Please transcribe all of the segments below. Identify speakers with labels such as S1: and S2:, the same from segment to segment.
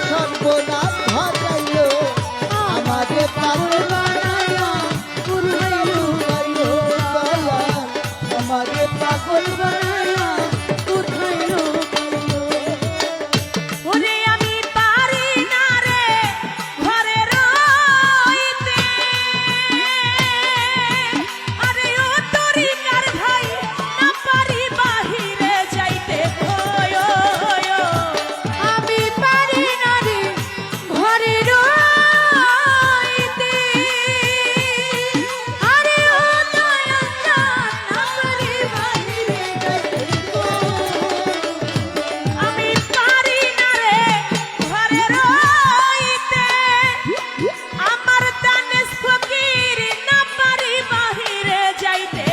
S1: সর্বনাশ ঘটাইলো আমারে পাগল বানাইয়া পুরাই লুকাইলো দয়াল আমারে পাগল বানাইয়া কোথায় লুকাইলো
S2: ওরে আমি পারি না রে ঘরে রইতে আরে ও তরিকার ভাই না পারি বাহিরে যাইতে
S1: আমি পারি না রে ঘরে রইতে আরে ও দয়াল না পারি বাহিরে যাইতে
S2: আমি পারি না রে ঘরে রইতে আমার দানেশ ফকির না পারি বাহিরে যাইতে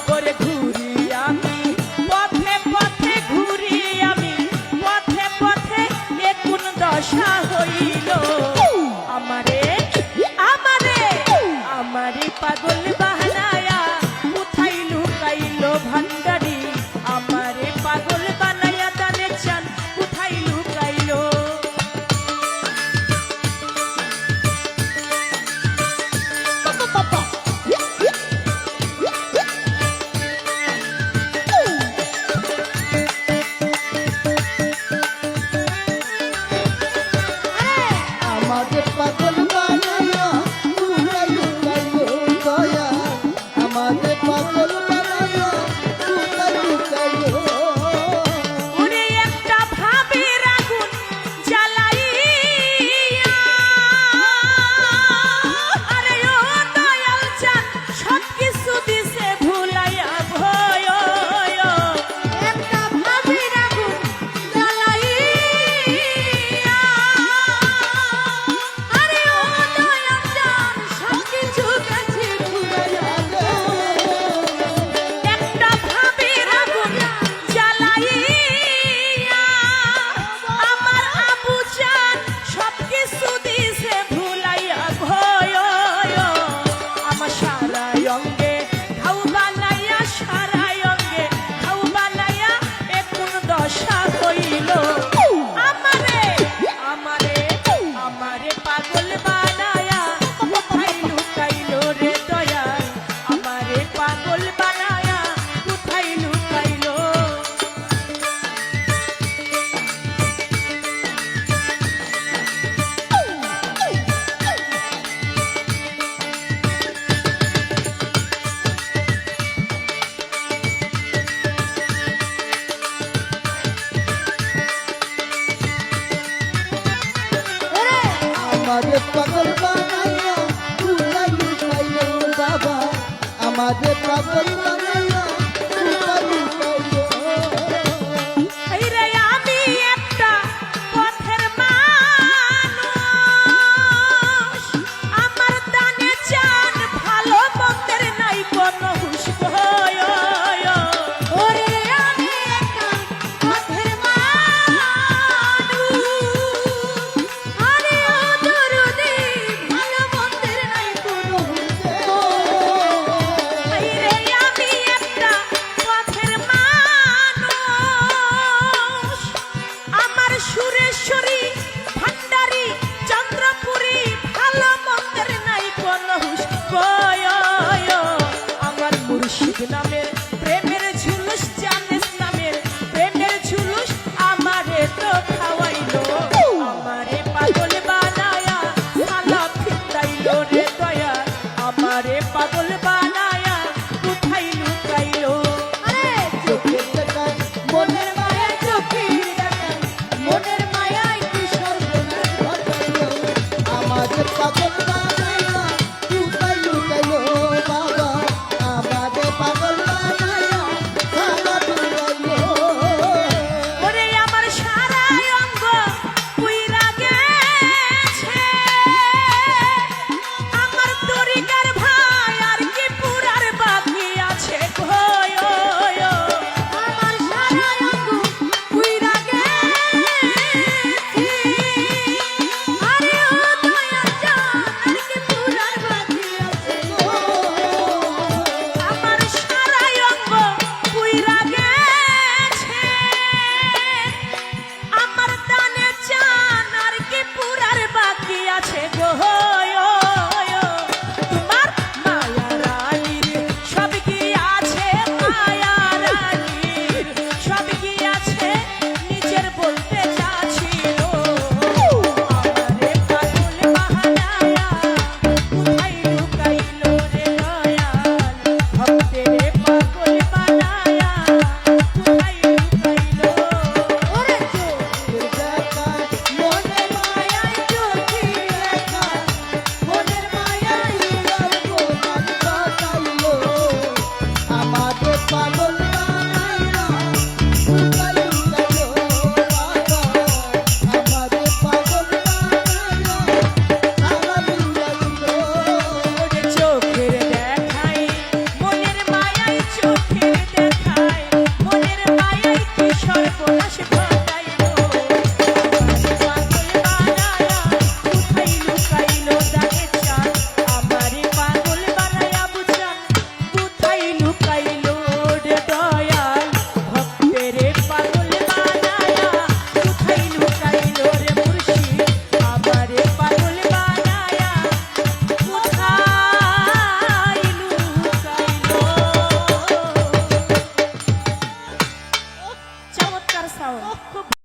S2: ওরে ঘুরি আমি পথে পথে ঘুরি আমি পথে পথে এ কোন দশা হইল আমারে আমারে আমারে পাগল বানায়া কোথায় লুকাইলো ভান্ডারি আমারে পাগল বানায়া দানে চান কোথায় লুকাইলো
S1: আমাকে পাগল বানাইয়া কোথায় লুকাইলো দয়াল আমাকে পাগল বানাইয়া কোথায় লুকাইলো
S2: ওরে একটা ভাবের আগুন জ্বালাইয়া আরে ও দয়াল চান সব কিছু দিছে ভুলাইয়া
S1: একটা ভাবের আগুন জ্বালাইয়া আরে ও দয়াল জান সবকিছু গেছে ঘুরাইয়া
S2: একটা ভাবের আগুন জ্বালাইয়া আমার আবু চান সব কিছু দিছে ভুলাইয়া আমার সারাই অঙ্গে ঘাউ বানাইয়া সারাই অঙ্গে ঘাউ বানাইয়া এ কোন দশা হইল আমারে আমারে আমারে পাগল বানায়া কোথায় লুকাইলো রে দয়াল আমারে পাগল বানায়া কোথায় লুকাইলো
S1: আমারে পাগল বানাইয়া কোথায় লুকাইলো বাবা আমারে পাগল